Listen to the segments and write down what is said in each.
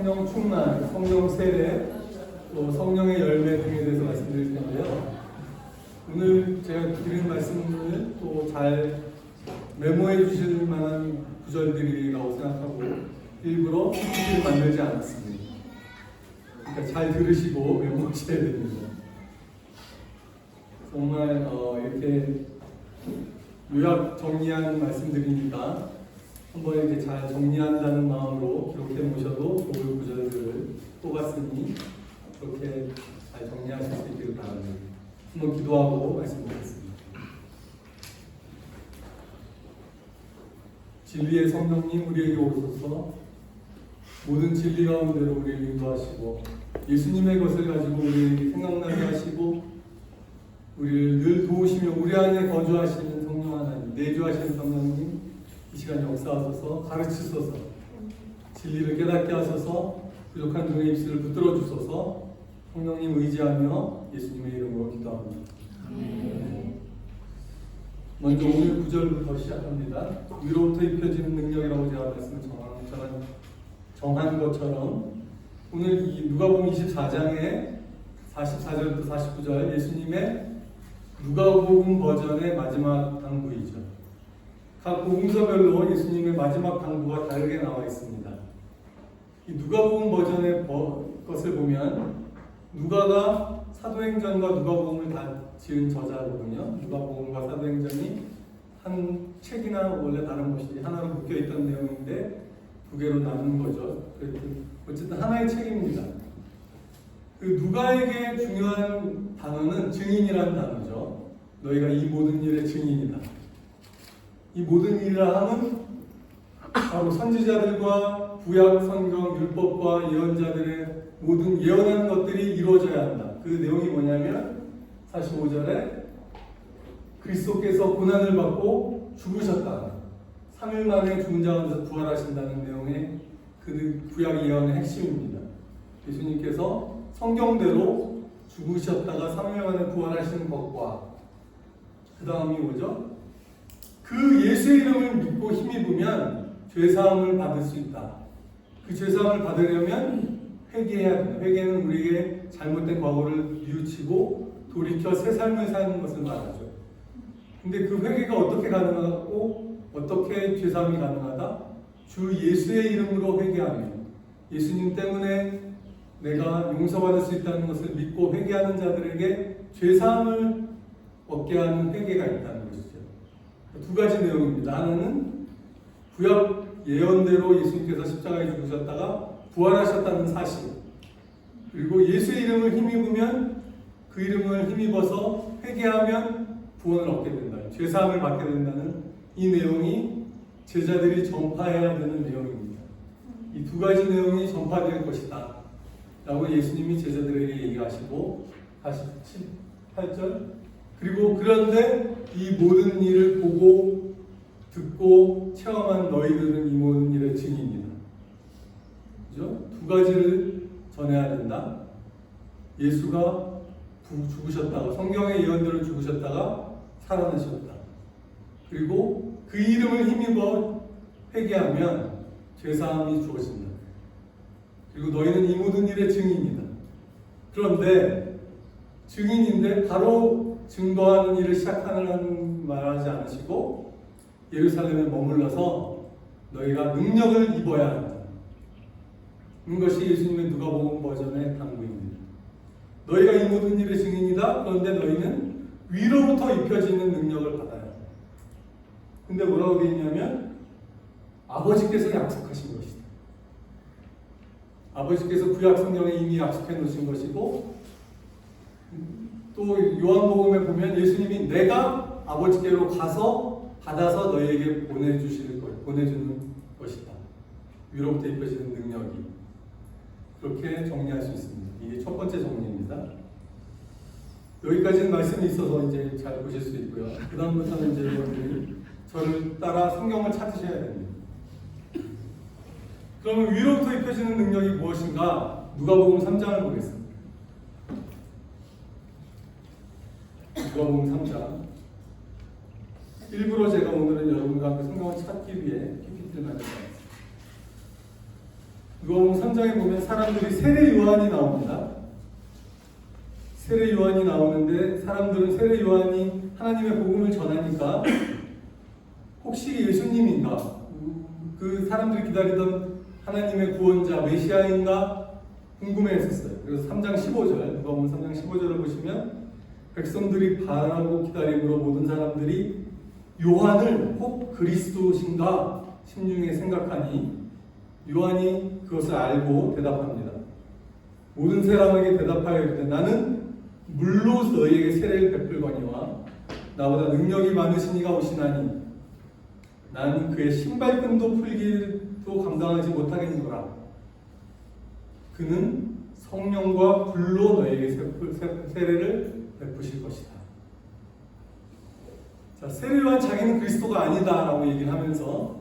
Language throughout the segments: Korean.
성령 충만, 성령 세례, 또 성령의 열매 등에 대해서 말씀드릴 텐데요. 오늘 제가 드리는 말씀을 또 잘 메모해 주실 만한 구절들이라고 생각하고 일부러 PPT를 만들지 않았습니다. 그러니까 잘 들으시고 메모하셔야 됩니다. 정말 이렇게 요약 정리한 말씀드리니까 한번 이렇게 잘 정리한다는 마음으로 기록해 놓으셔도 좋을 구절들을 뽑았으니 그렇게 잘 정리하실 수 있기를 바랍니다. 한번 기도하고 말씀드리겠습니다. 진리의 성령님 우리에게 오셔서 모든 진리 가운데로 우리를 인도하시고 예수님의 것을 가지고 우리에게 생각나게 하시고 우리를 늘 도우시며 우리 안에 거주하시는 성령 하나님, 내주하시는 성령님 이 시간 역사하소서 가르치소서 진리를 깨닫게 하소서 부족한 종의 입술을 붙들어 주소서 성령님 의지하며 예수님의 이름으로 기도합니다. 먼저 오늘 9절부터 시작합니다. 위로부터 입혀지는 능력이라고 제가 말씀을 정한 것처럼 오늘 이 누가복음 24장의 44절부터 49절 예수님의 누가복음 버전의 마지막 당부이죠. 각 복음서별로 예수님의 마지막 당부가 다르게 나와 있습니다. 이 누가복음 버전의 것을 보면 누가가 사도행전과 누가복음을 다 지은 저자거든요. 누가복음과 사도행전이 한 책이나 원래 다른 것이 하나로 묶여있던 내용인데 두 개로 나눈 거죠. 어쨌든 하나의 책입니다. 그 누가에게 중요한 단어는 증인이라는 단어죠. 너희가 이 모든 일의 증인이다. 이 모든 일이라 함은 바로 선지자들과 구약 성경 율법과 예언자들의 모든 예언한 것들이 이루어져야 한다. 그 내용이 뭐냐면 45절에 그리스도께서 고난을 받고 죽으셨다. 3일 만에 죽은 자 가운데서 부활하신다는 내용의 그 구약 예언의 핵심입니다. 예수님께서 성경대로 죽으셨다가 3일 만에 부활하시는 것과 그 다음이 뭐죠? 그 예수의 이름을 믿고 힘입으면 죄사함을 받을 수 있다. 그 죄사함을 받으려면 회개해야 된다. 회개는 우리에게 잘못된 과거를 뉘우치고 돌이켜 새 삶을 사는 것을 말하죠. 근데 그 회개가 어떻게 가능하고 어떻게 죄사함이 가능하다? 주 예수의 이름으로 회개하며 예수님 때문에 내가 용서받을 수 있다는 것을 믿고 회개하는 자들에게 죄사함을 얻게 하는 회개가 있다는 것이죠. 두 가지 내용입니다. 하나는 구약 예언대로 예수님께서 십자가에 죽으셨다가 부활하셨다는 사실, 그리고 예수의 이름을 힘입으면 그 이름을 힘입어서 회개하면 구원을 얻게 된다. 죄사함을 받게 된다는 이 내용이 제자들이 전파해야 되는 내용입니다. 이 두 가지 내용이 전파될 것이다 라고 예수님이 제자들에게 얘기하시고 48절 그리고 그런데 이 모든 일을 보고 듣고 체험한 너희들은 이 모든 일의 증인이다. 그죠? 두 가지를 전해야 된다. 예수가 죽으셨다가 성경의 예언대로 죽으셨다가 살아나셨다. 그리고 그 이름을 힘입어 회개하면 죄사함이 주어진다. 그리고 너희는 이 모든 일의 증인이다. 그런데 증인인데 바로 증거하는 일을 시작하는 말하지 않으시고 예루살렘에 머물러서 너희가 능력을 입어야 한다. 이것이 예수님의 누가복음 버전의 당부입니다. 너희가 이 모든 일의 증인이다. 그런데 너희는 위로부터 입혀지는 능력을 받아야 한다. 근데 뭐라고 되어 있냐면 아버지께서 약속하신 것이다. 아버지께서 구약 성경에 이미 약속해 놓으신 것이고 또 요한복음에 보면 예수님이 내가 아버지께로 가서 받아서 너희에게 보내주는 것이다. 위로부터 입혀지는 능력이. 그렇게 정리할 수 있습니다. 이게 첫 번째 정리입니다. 여기까지는 말씀이 있어서 이제 잘 보실 수 있고요. 그 다음부터는 이제 여러분들이 저를 따라 성경을 찾으셔야 됩니다. 그러면 위로부터 입혀지는 능력이 무엇인가? 누가복음 3장을 보겠습니다. 누가복음 3장. 일부러 제가 오늘은 여러분과 함께 성경을 찾기 위해 PPT를 만들었습니다. 누가복음 3장에 보면 사람들이 세례 요한이 나옵니다. 세례 요한이 나오는데 사람들은 세례 요한이 하나님의 복음을 전하니까 혹시 예수님인가? 그 사람들이 기다리던 하나님의 구원자 메시아인가 궁금해했었어요. 그래서 3장 15절 누가복음 3장 15절을 보시면 백성들이 바라고 기다림으로 모든 사람들이 요한을 혹 그리스도신가 심중에 생각하니 요한이 그것을 알고 대답합니다. 모든 사람에게 대답하여 이르되 나는 물로 너희에게 세례를 베풀거니와 나보다 능력이 많으신 이가 오시나니 나는 그의 신발끈도 풀기도 감당하지 못하겠노라. 그는 성령과 불로 너희에게 세례를 베푸실 것이다. 자, 세례 요한 자기는 그리스도가 아니다라고 얘기를 하면서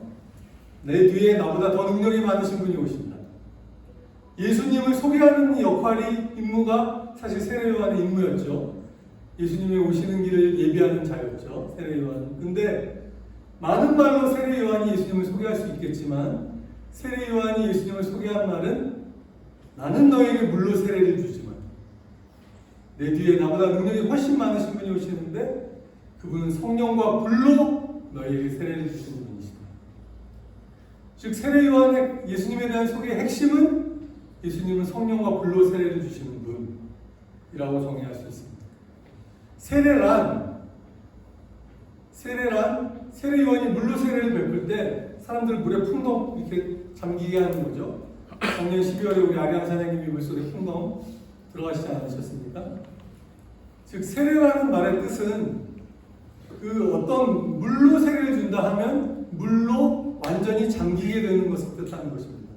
내 뒤에 나보다 더 능력이 많으신 분이 오신다. 예수님을 소개하는 역할이 임무가 사실 세례 요한의 임무였죠. 예수님이 오시는 길을 예비하는 자였죠. 세례 요한. 근데 많은 말로 세례 요한이 예수님을 소개할 수 있겠지만 세례 요한이 예수님을 소개한 말은 나는 너에게 물로 세례를 주지만 내 뒤에 나보다 능력이 훨씬 많으신 분이 오시는데 그분은 성령과 불로 너에게 세례를 주시는 분이시다. 즉 세례 요한의 예수님에 대한 소개의 핵심은 예수님은 성령과 불로 세례를 주시는 분이라고 정의할 수 있습니다. 세례란 세례 요한이 물로 세례를 베풀 때 사람들 물에 풍덩 이렇게 잠기게 하는 거죠. 작년 12월에 우리 아리안 사장님이 물속에 풍덩 들어가시지 않으셨습니까? 즉 세례라는 말의 뜻은 그 어떤 물로 세례를 준다 하면 물로 완전히 잠기게 되는 것을 뜻하는 것입니다.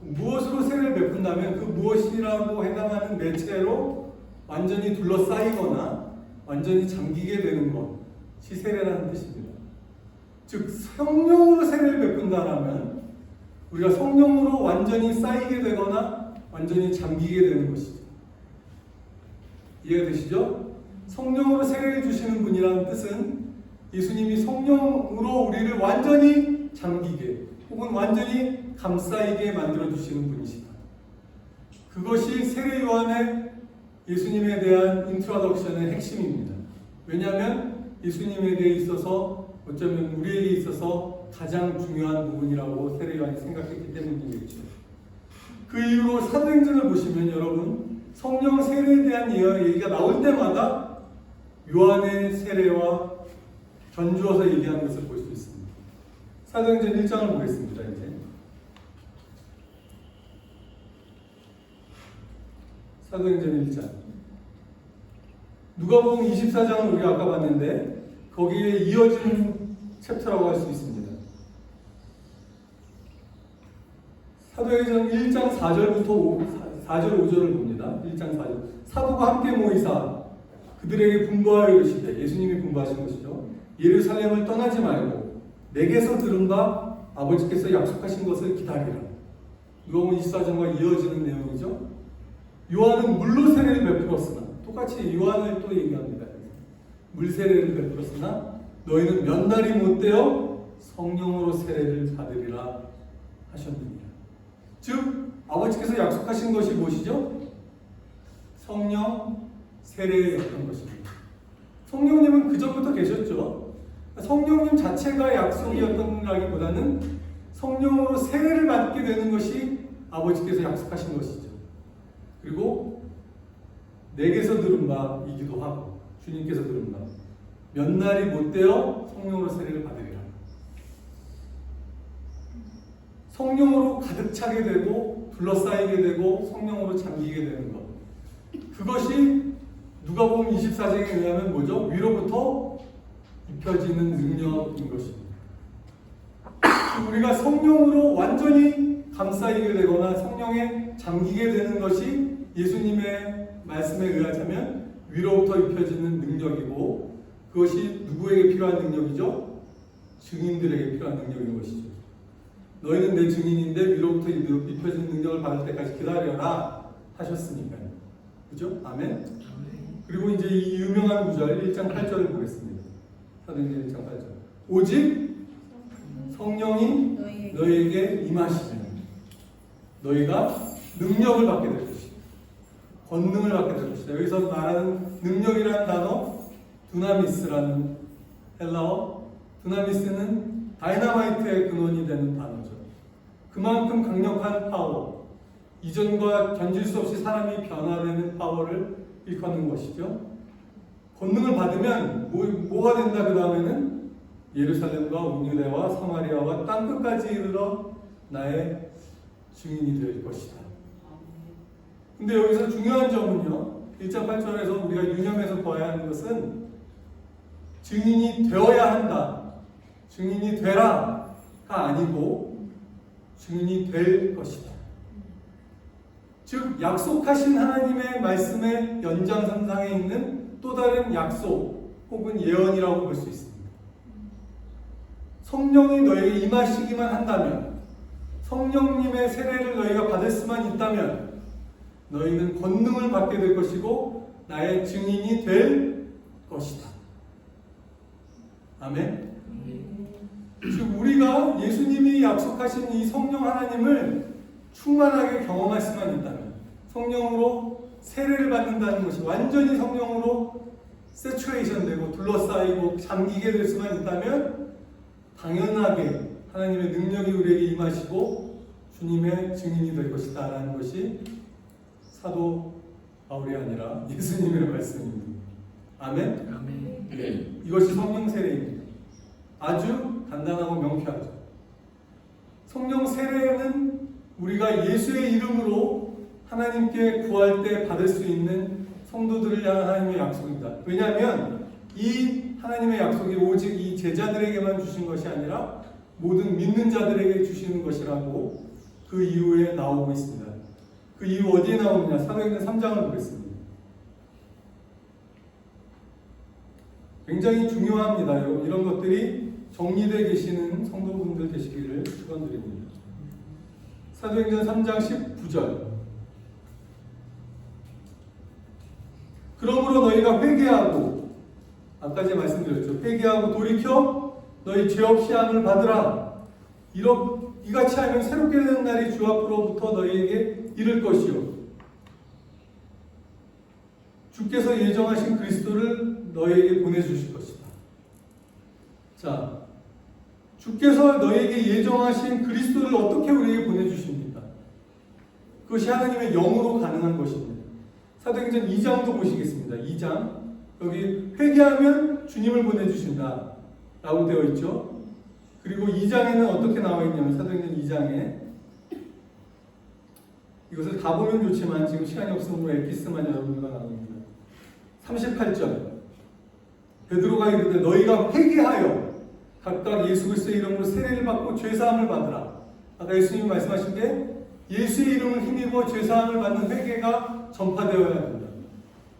무엇으로 세례를 베푼다면 그 무엇이라고 해당하는 매체로 완전히 둘러싸이거나 완전히 잠기게 되는 것이 세례라는 뜻입니다. 즉 성령으로 세례를 베푼다라면 우리가 성령으로 완전히 쌓이게 되거나 완전히 잠기게 되는 것이죠. 이해가 되시죠? 성령으로 세례를 주시는 분이라는 뜻은 예수님이 성령으로 우리를 완전히 잠기게 혹은 완전히 감싸이게 만들어 주시는 분이시다. 그것이 세례 요한의 예수님에 대한 인트로덕션의 핵심입니다. 왜냐하면 예수님에게 있어서 어쩌면 우리에게 있어서 가장 중요한 부분이라고 세례 요한이 생각했기 때문이겠죠. 그 이후로 사도행전을 보시면 여러분 성령 세례에 대한 얘기가 나올 때마다 요한의 세례와 견주어서 얘기하는 것을 볼 수 있습니다. 사도행전 1장을 보겠습니다. 이제 사도행전 1장 누가복음 24장은 우리가 아까 봤는데 거기에 이어진 챕터라고 할 수 있습니다. 사도행전 1장 4절부터 4절 5절을 봅니다. 1장 4절 사도가 함께 모이사 그들에게 분부하여 이르시되 예수님이 분부하신 것이죠. 예루살렘을 떠나지 말고 내게서 들은 바 아버지께서 약속하신 것을 기다리라. 누가복음 24장과 이어지는 내용이죠. 요한은 물로 세례를 베풀었으나 똑같이 요한을 또 얘기합니다. 물 세례를 베풀었으나 너희는 몇 날이 못 되어 성령으로 세례를 받으리라 하셨느니라. 즉 아버지께서 약속하신 것이 무엇이죠? 성령 세례였던 것입니다. 성령님은 그 전부터 계셨죠. 성령님 자체가 약속이었던라기보다는 성령으로 세례를 받게 되는 것이 아버지께서 약속하신 것이죠. 그리고 내게서 들은 바이기도 하고 주님께서 들은 바 몇 날이 못 되어 성령으로 세례를 받으리라. 성령으로 가득 차게 되고 둘러싸이게 되고 성령으로 잠기게 되는 것. 그것이 누가복음 24장에 의하면 뭐죠? 위로부터 입혀지는 능력인 것입니다. 우리가 성령으로 완전히 감싸이게 되거나 성령에 잠기게 되는 것이 예수님의 말씀에 의하자면 위로부터 입혀지는 능력이고 그것이 누구에게 필요한 능력이죠? 증인들에게 필요한 능력인 것이죠. 너희는 내 증인인데 위로부터 입혀지는 능력을 받을 때까지 기다려라 하셨으니까요. 그죠? 아멘? 그리고 이제 이 유명한 구절 1장 8절을 보겠습니다. 사도행전 1장 8절 오직 성령이 너희에게 임하시면 너희가 능력을 받게 될 것이다. 권능을 받게 될 것이다. 여기서 말하는 능력이라는 단어 두나미스라는 헬라어. 두나미스는 다이너마이트의 근원이 되는 단어죠. 그만큼 강력한 파워, 이전과 견질 수 없이 사람이 변화되는 파워를 일컫는 것이죠. 권능을 받으면 뭐가 된다 그 다음에는 예루살렘과 온 유대와 사마리아와 땅끝까지 이르러 나의 증인이 될 것이다. 근데 여기서 중요한 점은요, 1장 8절에서 우리가 유념해서 봐야 하는 것은 증인이 되어야 한다, 증인이 되라가 아니고 증인이 될 것이다. 즉 약속하신 하나님의 말씀의 연장선상에 있는 또 다른 약속 혹은 예언이라고 볼 수 있습니다. 성령이 너에게 임하시기만 한다면, 성령님의 세례를 너희가 받을 수만 있다면 너희는 권능을 받게 될 것이고 나의 증인이 될 것이다. 아멘. 즉 우리가 예수님이 약속하신 이 성령 하나님을 충만하게 경험할 수만 있다면, 성령으로 세례를 받는다는 것이 완전히 성령으로 세츄레이션 되고 둘러싸이고 잠기게 될 수만 있다면 당연하게 하나님의 능력이 우리에게 임하시고 주님의 증인이 될 것이다 라는 것이 사도 바울이 아니라 예수님의 말씀입니다. 아멘? 아멘. 이것이 성령 세례입니다. 아주 간단하고 명쾌하죠. 성령 세례는 우리가 예수의 이름으로 하나님께 구할 때 받을 수 있는 성도들을 향한 하나님의 약속입니다. 왜냐하면 이 하나님의 약속이 오직 이 제자들에게만 주신 것이 아니라 모든 믿는 자들에게 주시는 것이라고 그 이후에 나오고 있습니다. 그 이후 어디에 나오느냐? 사도행전 3장을 보겠습니다. 굉장히 중요합니다. 여러분, 이런 것들이 정리되어 계시는 성도분들 되시기를 축원드립니다. 사도행전 3장 19절. 그러므로 너희가 회개하고, 아까 제가 말씀드렸죠. 회개하고 돌이켜 너희 죄 없이 함을 받으라. 이같이 하면 새롭게 되는 날이 주 앞으로부터 너희에게 이를 것이요, 주께서 예정하신 그리스도를 너희에게 보내주실 것이다. 자, 주께서 너희에게 예정하신 그리스도를 어떻게 우리에게 보내주십니까? 그것이 하나님의 영으로 가능한 것입니다. 사도행전 2장도 보시겠습니다. 2장. 여기 회개하면 주님을 보내주신다 라고 되어 있죠. 그리고 2장에는 어떻게 나와 있냐면, 사도행전 2장에 이것을 다 보면 좋지만 지금 시간이 없으므로 에피스만 여러분과 나눕니다. 38절. 베드로가 이르되 너희가 회개하여 각각 예수 그리스도의 이름으로 세례를 받고 죄사함을 받으라. 아까 예수님이 말씀하신 게 예수의 이름을 힘입어 죄사함을 받는 회개가 전파되어야 합니다.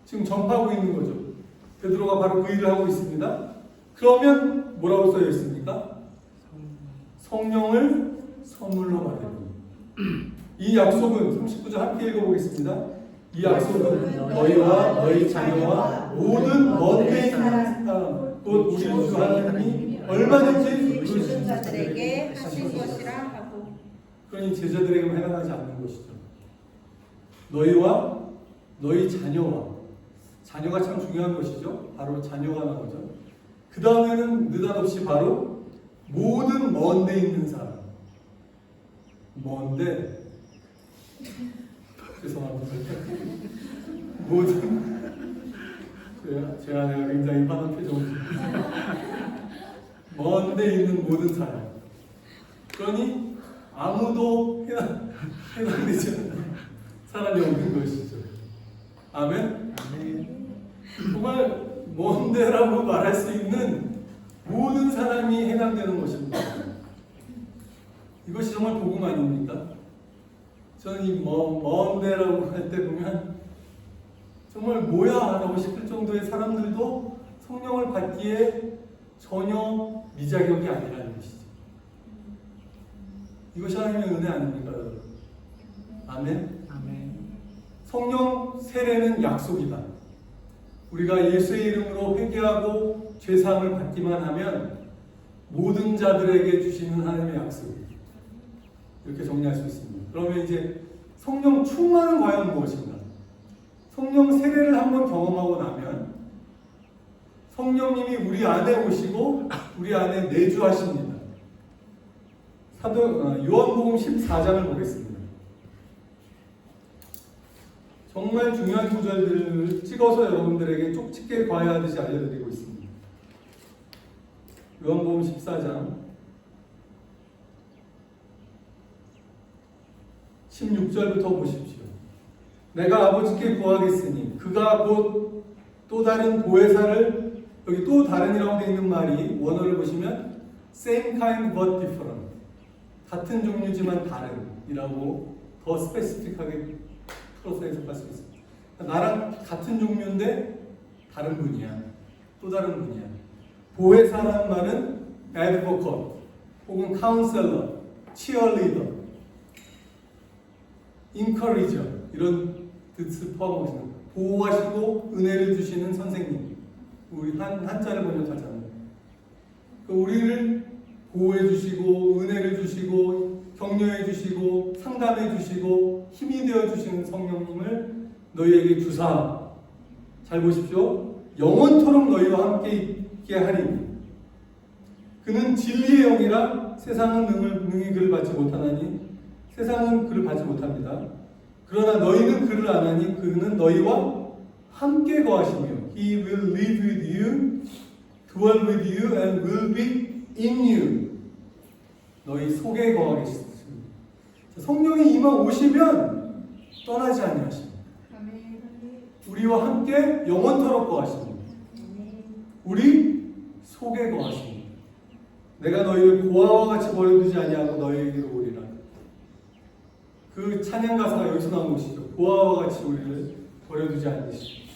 지금 전파하고 있는 거죠. 베드로가 바로 그 일을 하고 있습니다. 그러면 뭐라고 써져 있습니까? 성령을 선물로 받으리니. 이 약속은 39절 함께 읽어보겠습니다. 이 약속은 너희와 너희 자녀와 모든 먼데 있는 사람, 곧 우리 주 하나님이 얼마든지 모든 자들에게 하신 것이라 하고. 그러니 제자들에게만 해당하지 않는 것이죠. 너희와 너희 자녀가 참 중요한 것이죠. 바로 자녀가 나오죠. 그 다음에는 느닷없이 바로 모든 먼데 있는 사람. 먼데, 죄송합니다. 모든, 제가 굉장히 화난 표정을 먼데 있는 모든 사람. 그러니 아무도 해당되지 않는 사람이 없는 것이죠. 아멘? 정말 먼데라고 말할 수 있는 모든 사람이 해당되는 것입니다. 이것이 정말 복음 아닙니까? 저는 이 먼데라고 할 때 보면 정말 뭐야? 라고 싶을 정도의 사람들도 성령을 받기에 전혀 미자격이 아니라는 것이죠. 이것이 하나님의 은혜 아닙니까, 여러분? 아멘? 아멘. 성령 세례는 약속이다. 우리가 예수의 이름으로 회개하고 죄사함을 받기만 하면 모든 자들에게 주시는 하나님의 약속. 이렇게 정리할 수 있습니다. 그러면 이제 성령 충만은 과연 무엇인가? 성령 세례를 한번 경험하고 나면 성령님이 우리 안에 오시고 우리 안에 내주하십니다. 요한복음 14장을 보겠습니다. 정말 중요한 구절들을 찍어서 여러분들에게 쪽집게 과외하듯이 알려드리고 있습니다. 요한복음 14장 16절부터 보십시오. 내가 아버지께 구하겠으니 그가 곧 또 다른 보혜사를, 여기 또 다른이라고 되어 있는 말이 원어를 보시면 same kind but different, 같은 종류지만 다른이라고 더 스페시픽하게 풀어서 해석할 수 있습니다. 나랑 같은 종류인데 다른 분이야, 또 다른 분이야. 보혜사라는 말은 advocate 혹은 counselor, cheerleader, encourager 이런 뜻을 포함하고 있습니다. 보호하시고 은혜를 주시는 선생님, 우리 한자를 번역하잖아요. 우리를 보호해 주시고 은혜를 주시고 격려해 주시고 상담해 주시고 힘이 되어 주시는 성령님을 너희에게 주사. 잘 보십시오. 영원토록 너희와 함께 있게 하리니 그는 진리의 영이라 세상은 능히 그를 받지 못하나니 세상은 그를 받지 못합니다. 그러나 너희는 그를 아나니 그는 너희와 함께 거하시며 He will live with you, dwell with you, and will be in you. 너희 속에 거하겠습니다. 성령이 임하 오시면 떠나지 아니하십니다. 우리와 함께 영원토록 거하십니다. 우리 속에 거하십니다. 내가 너희를 고아와 같이 버려두지 아니하고 너희에게로 오리라. 그 찬양 가사가 여기서 나온 것이죠. 고아와 같이 우리를 버려두지 않으시죠.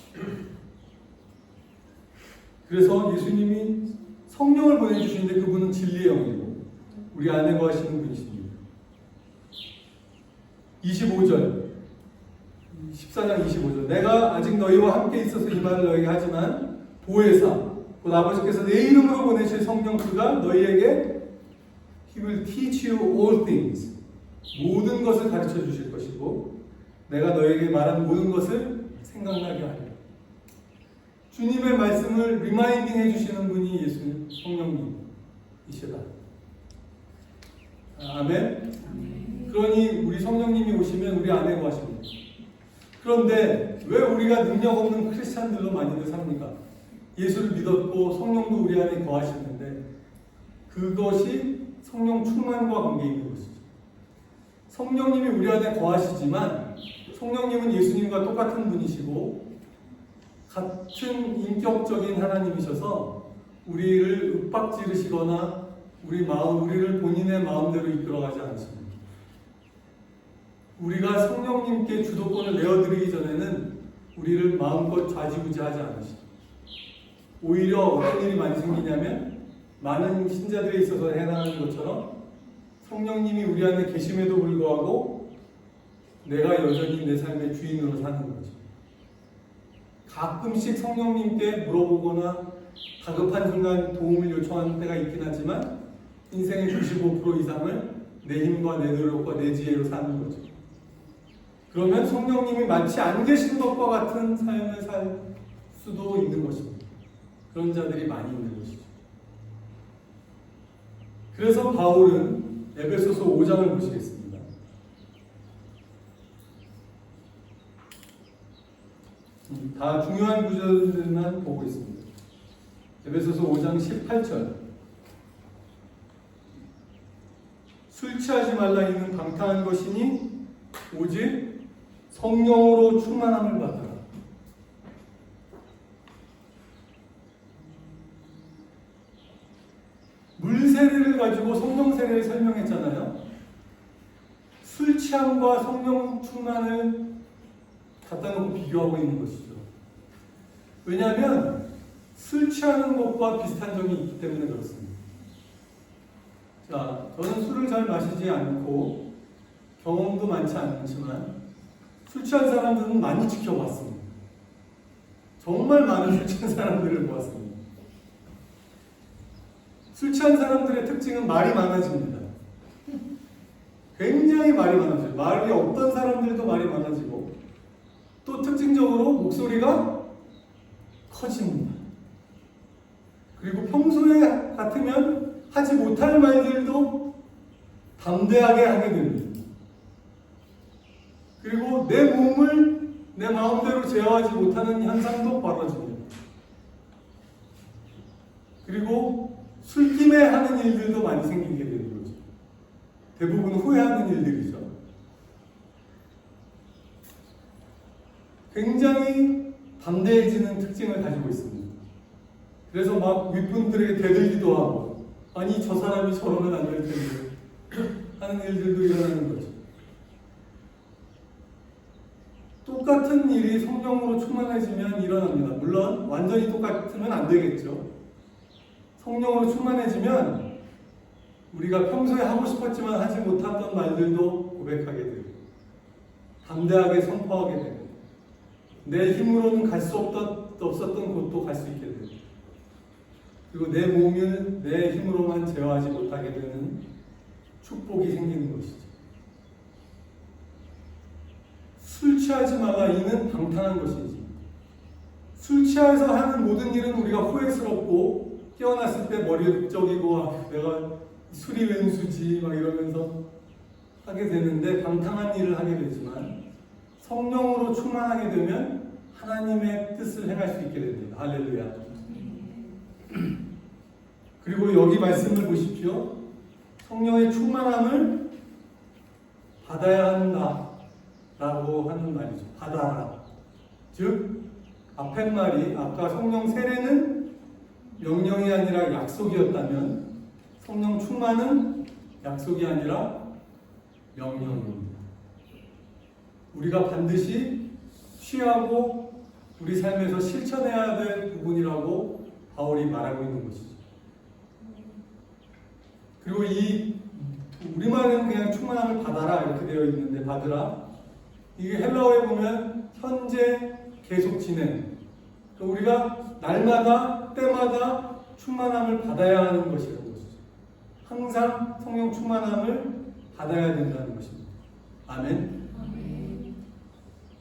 그래서 예수님이 성령을 보내주시는데 그분은 진리의 영이고 우리 안에 거하시는 분이십니다. 25절 14장 25절 내가 아직 너희와 함께 있어서 이 말을 너희에게 하지만 보혜사 곧 아버지께서 내 이름으로 보내실 성령 그가 너희에게 He will teach you all things 모든 것을 가르쳐 주실 것이고 내가 너희에게 말한 모든 것을 생각나게 하리라. 주님의 말씀을 리마인딩 해주시는 분이 예수님 성령님이시다. 아멘. 그러니 우리 성령님이 오시면 우리 안에 거하십니다. 그런데 왜 우리가 능력 없는 크리스찬들로 많이들 삽니까? 예수를 믿었고 성령도 우리 안에 거하시는데 그것이 성령 충만과 관계 있는 것이죠. 성령님이 우리 안에 거하시지만 성령님은 예수님과 똑같은 분이시고 같은 인격적인 하나님이셔서 우리를 윽박지르시거나 우리를 본인의 마음대로 이끌어가지 않습니다. 우리가 성령님께 주도권을 내어드리기 전에는 우리를 마음껏 좌지우지하지 않으십니다. 오히려 어떤 일이 많이 생기냐면 많은 신자들에 있어서 해당하는 것처럼 성령님이 우리 안에 계심에도 불구하고 내가 여전히 내 삶의 주인으로 사는 거죠. 가끔씩 성령님께 물어보거나 다급한 순간 도움을 요청하는 때가 있긴 하지만 인생의 95% 이상을 내 힘과 내 노력과 내 지혜로 사는 거죠. 그러면 성령님이 마치 안 계신 것과 같은 삶을 살 수도 있는 것입니다. 그런 자들이 많이 있는 것이죠. 그래서 바울은 에베소서 5장을 보시겠습니다. 다 중요한 구절들만 보고 있습니다. 에베소서 5장 18절 술 취하지 말라 있는 방탕한 것이니 오직 성령으로 충만함을 받아라. 물 세례를 가지고 성령 세례를 설명했잖아요. 술 취함과 성령 충만을 갖다 놓고 비교하고 있는 것이죠. 왜냐하면 술 취하는 것과 비슷한 점이 있기 때문에 그렇습니다. 자, 저는 술을 잘 마시지 않고 경험도 많지 않지만 술 취한 사람들은 많이 지켜봤습니다. 정말 많은 술 취한 사람들을 보았습니다. 술 취한 사람들의 특징은 말이 많아집니다. 굉장히 말이 많아져요. 말이 없던 사람들도 말이 많아지고 또 특징적으로 목소리가 커집니다. 그리고 평소에 같으면 하지 못할 말들도 담대하게 하게 됩니다. 그리고 내 몸을 내 마음대로 제어하지 못하는 현상도 벌어집니다. 그리고 술김에 하는 일들도 많이 생기게 되는 거죠. 대부분 후회하는 일들이죠. 굉장히 담대해지는 특징을 가지고 있습니다. 그래서 막 윗분들에게 대들기도 하고, 아니 저 사람이 저러면 안 될 텐데 하는 일들도 일어나는 거죠. 똑같은 일이 성령으로 충만해지면 일어납니다. 물론 완전히 똑같으면 안 되겠죠. 성령으로 충만해지면 우리가 평소에 하고 싶었지만 하지 못했던 말들도 고백하게 되고 담대하게 선포하게 되고 내 힘으로는 갈 수 없었던 곳도 갈 수 있게 되고 그리고 내 몸을 내 힘으로만 제어하지 못하게 되는 축복이 생기는 것이죠. 술 취하지 마라 이는 방탕한 것이지. 술 취해서 하는 모든 일은 우리가 후회스럽고 깨어났을 때 머리에 북적이고 내가 술이 왼수지 막 이러면서 하게 되는데 방탕한 일을 하게 되지만 성령으로 충만하게 되면 하나님의 뜻을 행할 수 있게 됩니다. 할렐루야. 그리고 여기 말씀을 보십시오. 성령의 충만함을 받아야 한다 라고 하는 말이죠. 받아라. 즉 앞에 말이 아까 성령 세례는 명령이 아니라 약속이었다면 성령 충만은 약속이 아니라 명령입니다. 우리가 반드시 취하고 우리 삶에서 실천해야 될 부분이라고 바울이 말하고 있는 것이죠. 그리고 이 우리말은 그냥 충만함을 받아라 이렇게 되어 있는데 받으라 이게 헬라어에 보면 현재 계속 진행 우리가 날마다 때마다 충만함을 받아야 하는 것이라는 것이죠. 항상 성령 충만함을 받아야 된다는 것입니다. 아멘.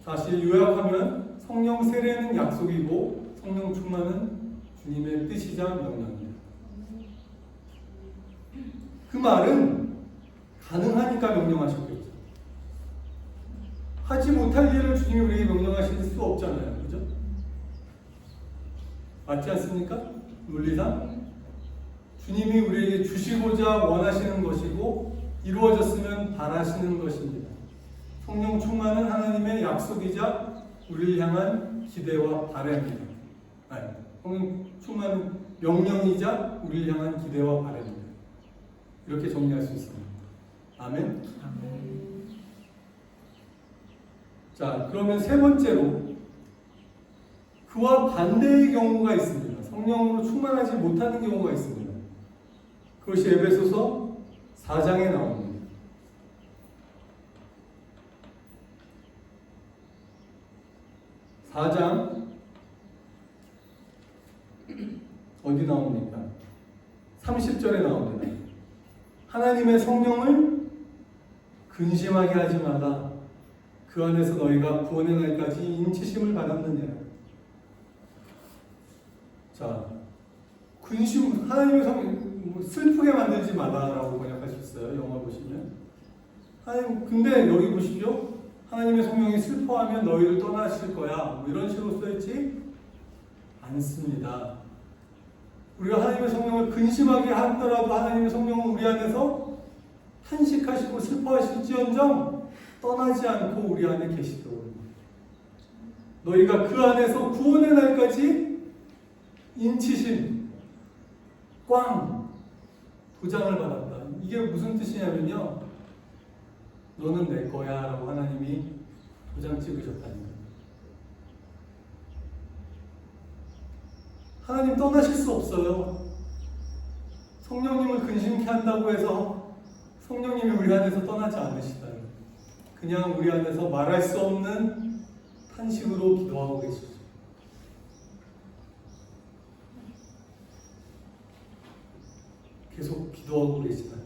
다시 요약하면 성령 세례는 약속이고 성령 충만은 주님의 뜻이자 명령입니다. 그 말은 가능하니까 명령하셨겠죠. 하지 못할 일을 주님이 우리에게 명령하실 수 없잖아요. 그죠? 맞지 않습니까? 논리상 주님이 우리에게 주시고자 원하시는 것이고 이루어졌으면 바라시는 것입니다. 성령 충만은 하나님의 약속이자 우리를 향한 기대와 바람입니다. 성령 충만은 명령이자 우리를 향한 기대와 바람입니다. 이렇게 정리할 수 있습니다. 아멘. 자, 그러면 세 번째로 그와 반대의 경우가 있습니다. 성령으로 충만하지 못하는 경우가 있습니다. 그것이 에베소서 4장에 나옵니다. 4장 어디 나옵니까? 30절에 나옵니다. 하나님의 성령을 근심하게 하지 마라. 그 안에서 너희가 구원의 날까지 인치심을 받았느냐. 자, 근심, 하나님의 성령, 슬프게 만들지 마라라고 번역할 수 있어요. 영어 보시면. 하나님, 근데 여기 보십시오. 하나님의 성령이 슬퍼하면 너희를 떠나실 거야. 뭐 이런 식으로 써있지 않습니다. 우리가 하나님의 성령을 근심하게 하더라도 하나님의 성령은 우리 안에서 탄식하시고 슬퍼하실지언정 떠나지 않고 우리 안에 계시도록 너희가 그 안에서 구원의 날까지 인치심 꽝 도장을 받았다. 이게 무슨 뜻이냐면요, 너는 내 거야 라고 하나님이 도장 찍으셨다는 거예요. 하나님 떠나실 수 없어요. 성령님을 근심케 한다고 해서 성령님이 우리 안에서 떠나지 않으시다. 그냥 우리 안에서 말할 수 없는 탄식으로 기도하고 계시죠. 계속 기도하고 계시다.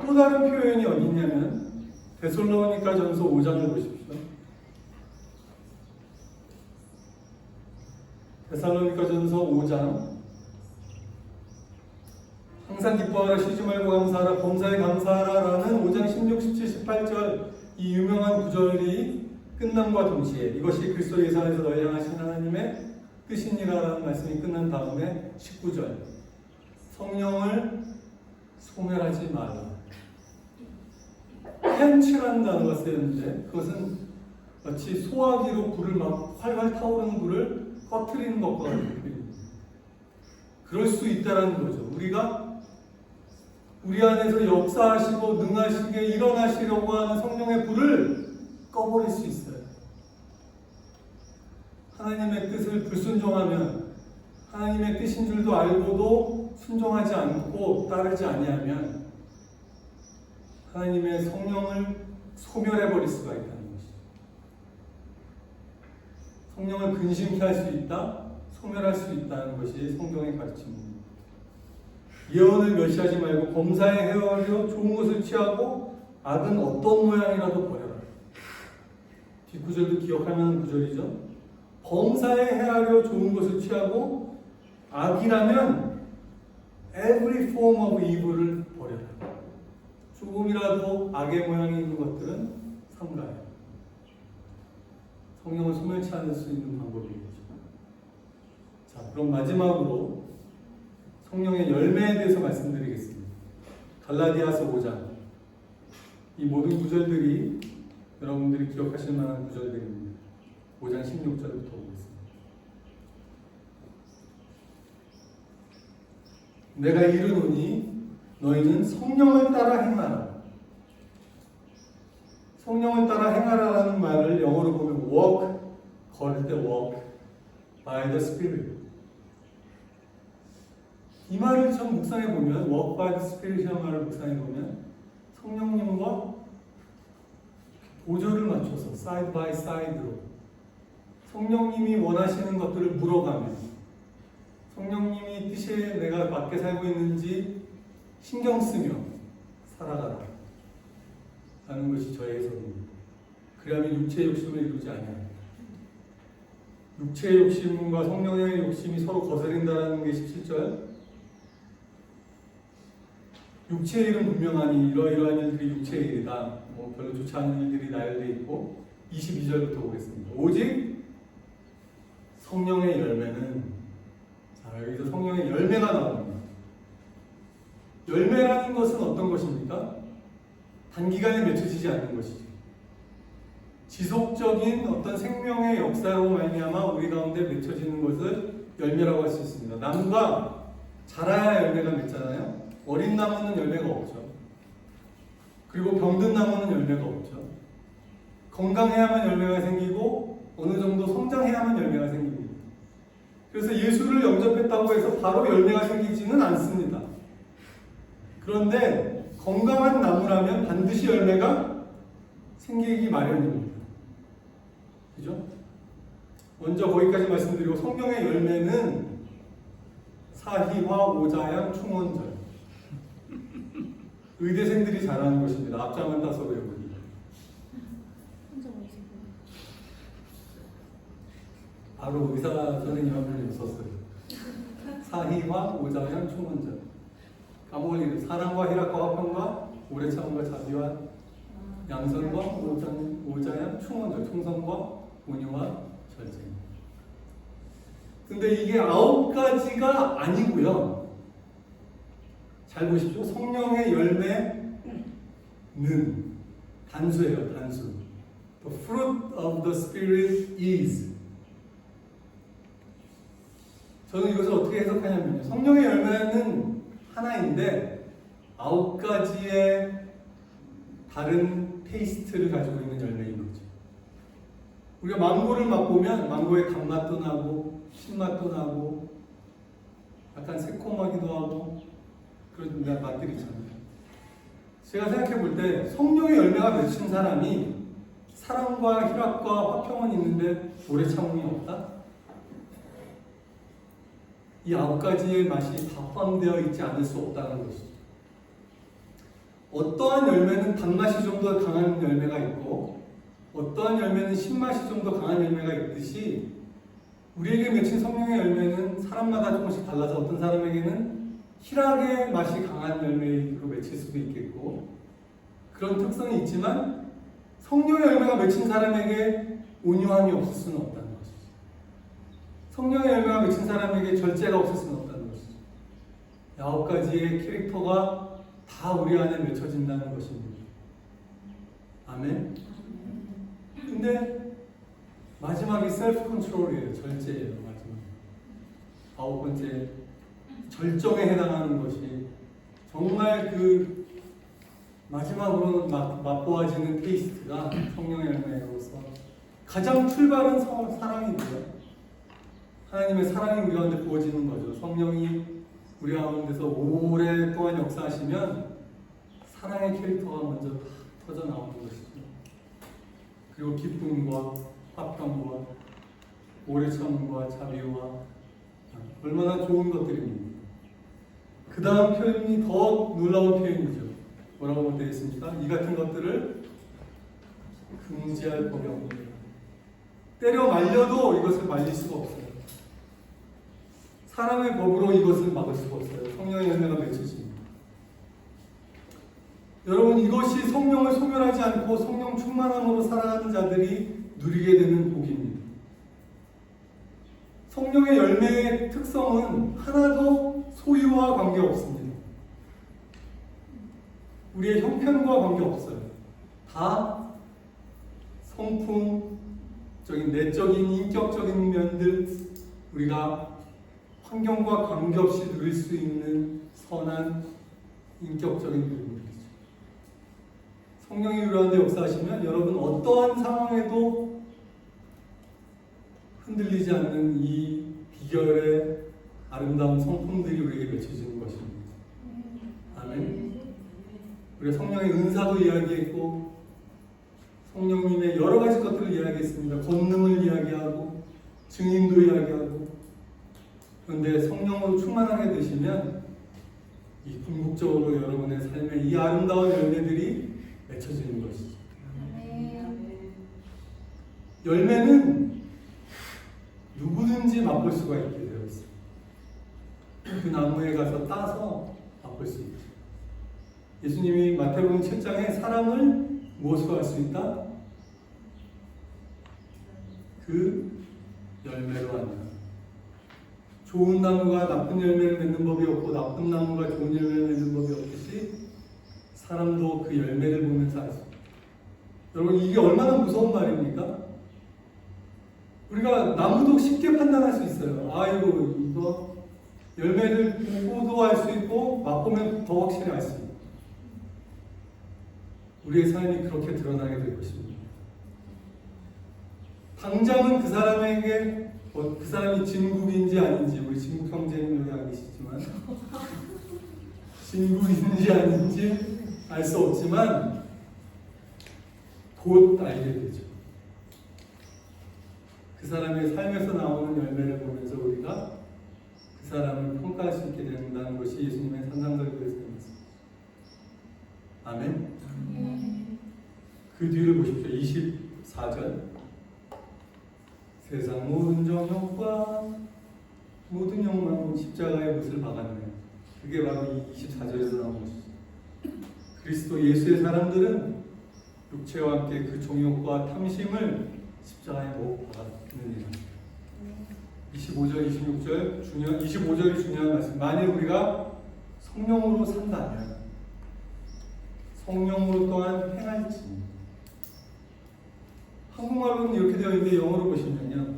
또 다른 표현이 어디 있냐면 데살로니가전서 5장을 보십시오. 데살로니가전서 5장. 항상 기뻐하라, 쉬지 말고 감사하라, 범사에 감사하라라는 5장 16, 17, 18절 이 유명한 구절이 끝남과 동시에 이것이 그리스도 예수 안에서 너희 향하신 하나님의 뜻이니라라는 말씀이 끝난 다음에 19절 성령을 소멸하지 말라. 펜치라는 단어가 쓰였는데 그것은 마치 소화기로 불을 막 활활 타오르는 불을 꺼트리는 것과 같은 표현입니다. 그럴 수 있다는 거죠. 우리가 우리 안에서 역사하시고 능하시게 일어나시려고 하는 성령의 불을 꺼버릴 수 있어요. 하나님의 뜻을 불순종하면 하나님의 뜻인 줄도 알고도 순종하지 않고 따르지 아니하면 하나님의 성령을 소멸해버릴 수가 있다는 것이죠. 성령을 근심케 할 수 있다, 소멸할 수 있다는 것이 성경의 가르침입니다. 예언을 멸시하지 말고 범사에 헤아려 좋은 것을 취하고 악은 어떤 모양이라도 버려라. 뒷구절도 기억할 만한 구절이죠. 범사에 헤아려 좋은 것을 취하고 악이라면 every form of evil을 버려라. 조금이라도 악의 모양이 있는 것들은 삼가해. 성령을 소멸치 않을 수 있는 방법이겠죠. 자, 그럼 마지막으로 성령의 열매에 대해서 말씀드리겠습니다. 갈라디아서 5장. 이 모든 구절들이 여러분들이 기억하실 만한 구절들입니다. 5장 16절부터 보겠습니다. 내가 이르노니 너희는 성령을 따라 행하라. 성령을 따라 행하라라는 말을 영어로 보면 walk, 걸을 때 walk by the Spirit. 이 말을 좀 묵상해 보면 walk by the Spirit이라는 말을 묵상해 보면 성령님과 보조를 맞춰서 side by side로 성령님이 원하시는 것들을 물어가며 성령님이 뜻에 내가 맞게 살고 있는지 신경 쓰며 살아가라 하는 것이 저의 해석입니다. 그래야만 육체의 욕심을 이루지 아니합니다. 육체의 욕심과 성령의 욕심이 서로 거스린다는 게 17절. 육체의 일은 분명하니 이러이러한 일들이 육체의 일이다. 뭐 별로 좋지 않은 일들이 나열되어 있고 22절부터 보겠습니다. 오직 성령의 열매는, 자, 여기서 성령의 열매가 나옵니다. 열매라는 것은 어떤 것입니까? 단기간에 맺혀지지 않는 것이죠. 지속적인 어떤 생명의 역사로 말미암아 우리 가운데 맺혀지는 것을 열매라고 할 수 있습니다. 나무가 자라야 열매가 맺잖아요. 어린 나무는 열매가 없죠. 그리고 병든 나무는 열매가 없죠. 건강해야만 열매가 생기고 어느 정도 성장해야만 열매가 생깁니다. 그래서 예수를 영접했다고 해서 바로 열매가 생기지는 않습니다. 그런데 건강한 나무라면 반드시 열매가 생기기 마련입니다. 그죠? 먼저 거기까지 말씀드리고 성령의 열매는 사희화, 오자양, 충원절. 의대생들이 잘하는 것입니다. 앞장을 따서 외우니. 바로 의사 선생님 한 분이 썼어요. 사희화, 오자양, 충원절. 까먹을 일. 사랑과 희락과 화평과 오래 참음과 자비와 양선과 오자양, 충원절. 충성과 온유와 절제. 근데 이게 9가지가 아니고요. 잘 보십시오. 성령의 열매는 단수예요. 단수. The fruit of the Spirit is. 저는 이것을 어떻게 해석하냐면요. 성령의 열매는 하나인데 9가지의 다른 테이스트를 가지고 있는 열매인 거죠. 우리가 망고를 맛보면 망고의 단맛도 나고 신맛도 나고 약간 새콤하기도 하고 그런 맛들이 있잖아요. 제가 생각해 볼 때 성령의 열매가 맺힌 사람이 사랑과 희락과 화평은 있는데 오래 참음이 없다? 이 9가지의 맛이 다 포함되어 있지 않을 수 없다는 것이죠. 어떠한 열매는 단맛이 좀 더 강한 열매가 있고 어떠한 열매는 신맛이 좀 더 강한 열매가 있듯이 우리에게 맺힌 성령의 열매는 사람마다 조금씩 달라서 어떤 사람에게는 희락의 맛이 강한 열매로 맺힐 수도 있겠고 그런 특성이 있지만 성령의 열매가 맺힌 사람에게 온유함이 없을 수는 없다는 것이죠. 성령의 열매가 맺힌 사람에게 절제가 없을 수는 없다는 것이죠. 9가지의 캐릭터가 다 우리 안에 맺혀진다는 것입니다. 아멘. 근데 마지막이 셀프 컨트롤이에요. 절제예요. 마지막. 9번째 절정에 해당하는 것이 정말 그 마지막으로 맛보아지는 테이스트가 성령의 열매로서 가장 출발은 사랑이고요. 하나님의 사랑이 우리 가운데 부어지는 거죠. 성령이 우리 가운데서 오랫동안 역사하시면 사랑의 캐릭터가 먼저 다 터져 나오는 것이죠. 그리고 기쁨과 화평과 오래 참음과 자비와 얼마나 좋은 것들입니다. 그 다음 표현이 더 놀라운 표현이죠. 뭐라고 되어 있습니까? 이 같은 것들을 금지할 법이 없습니다. 때려 말려도 이것을 말릴 수가 없어요. 사람의 법으로 이것을 막을 수가 없어요. 성령의 열매가 맺혀집니다. 여러분, 이것이 성령을 소멸하지 않고 성령 충만함으로 살아가는 자들이 누리게 되는 복입니다. 성령의 열매의 특성은 하나도 소유와 관계없습니다. 우리의 형편과 관계없어요. 다 성품적인 내적인 인격적인 면들 우리가 환경과 관계없이 누릴 수 있는 선한 인격적인 부분이죠. 성령이 우리 가운데 역사하시면 여러분 어떠한 상황에도 흔들리지 않는 이 비결의 아름다운 성품들이 우리에게 맺혀지는 것입니다. 아멘. 우리가 성령의 은사도 이야기했고 성령님의 여러 가지 것들을 이야기했습니다. 권능을 이야기하고 증인도 이야기하고 그런데 성령으로 충만하게 되시면 이 궁극적으로 여러분의 삶에 이 아름다운 열매들이 맺혀지는 것이죠. 열매는 누구든지 맛볼 수가 있게 되어 있어요. 그 나무에 가서 따서 맛볼 수 있죠. 예수님이 마태복음 7장에 사람을 무엇으로 알 수 있다? 그 열매로 안다. 좋은 나무가 나쁜 열매를 맺는 법이 없고 나쁜 나무가 좋은 열매를 맺는 법이 없듯이 사람도 그 열매를 보면서 알 수 있다. 여러분, 이게 얼마나 무서운 말입니까? 우리가 나무도 쉽게 판단할 수 있어요. 아이고, 이거 열매를 보고도 알 수 있고 맛보면 더 확실히 알 수 있고 우리의 삶이 그렇게 드러나게 될 것입니다. 당장은 그 사람에게 그 사람이 진국인지 아닌지 우리 진국 형제님 여기 안 계시지만 진국인지 아닌지 알 수 없지만 곧 알게 되죠. 그 사람의 삶에서 나오는 열매를 보면서 우리가 그 사람을 평가할 수 있게 된다는 것이 예수님의 산상설교에서 아멘. 그 뒤를 보십시오. 24절. 세상 모든 정욕과 모든 욕망은 십자가의 못을 박았네. 그게 바로 이 24절에서 나온 것이죠. 그리스도 예수의 사람들은 육체와 함께 그 정욕과 탐심을 십자가에 못 박았느니라. 25절, 26절 25절이 중요한 말씀. 만일 우리가 성령으로 산다면 성령으로 또한 행할지. 한국말로는 이렇게 되어 있는데 영어로 보시면요,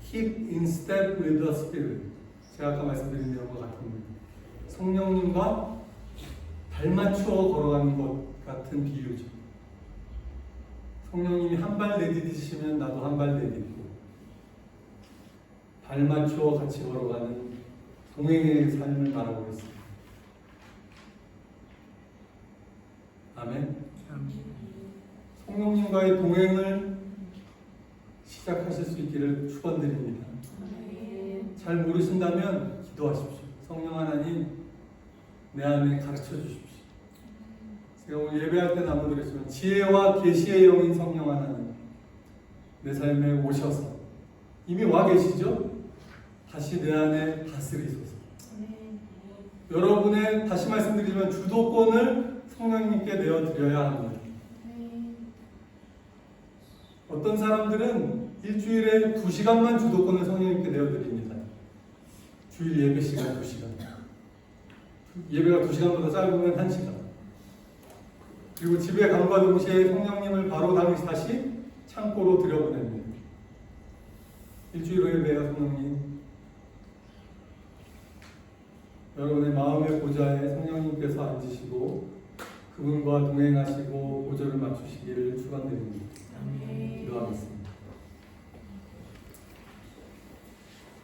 keep in step with the Spirit. 제가 아까 말씀드린 내용과 같습니다. 성령님과 발맞추어 걸어가는 것 같은 비유죠. 성령님이 한 발 내디디시면 나도 한 발 내딛고 발맞추어 같이 걸어가는 동행의 삶을 말하고 있습니다. 아멘. 성령님과의 동행을 시작하실 수 있기를 축원드립니다. 잘 모르신다면 기도하십시오. 성령 하나님, 내 안에 가르쳐 주십시오. 제가 오늘 예배할 때 나눠드렸지만 지혜와 계시의 영인 성령 하나님 내 삶에 오셔서 이미 와 계시죠? 다시 내 안에 다스리소서. 여러분의 다시 말씀드리지만 주도권을 성령님께 내어드려야 합니다. 어떤 사람들은 일주일에 2시간만 주도권을 성령님께 내어드립니다. 주일 예배 시간 2시간. 예배가 2시간보다 짧으면 1시간. 그리고 집에 감과 동시에 성령님을 바로 다시 창고로 들여보냅니다. 일주일 후에 내가 성령님, 여러분의 마음의 보좌에 성령님께서 앉으시고 그분과 동행하시고 보좌를 맞추시기를 축원드립니다. 기도하겠습니다.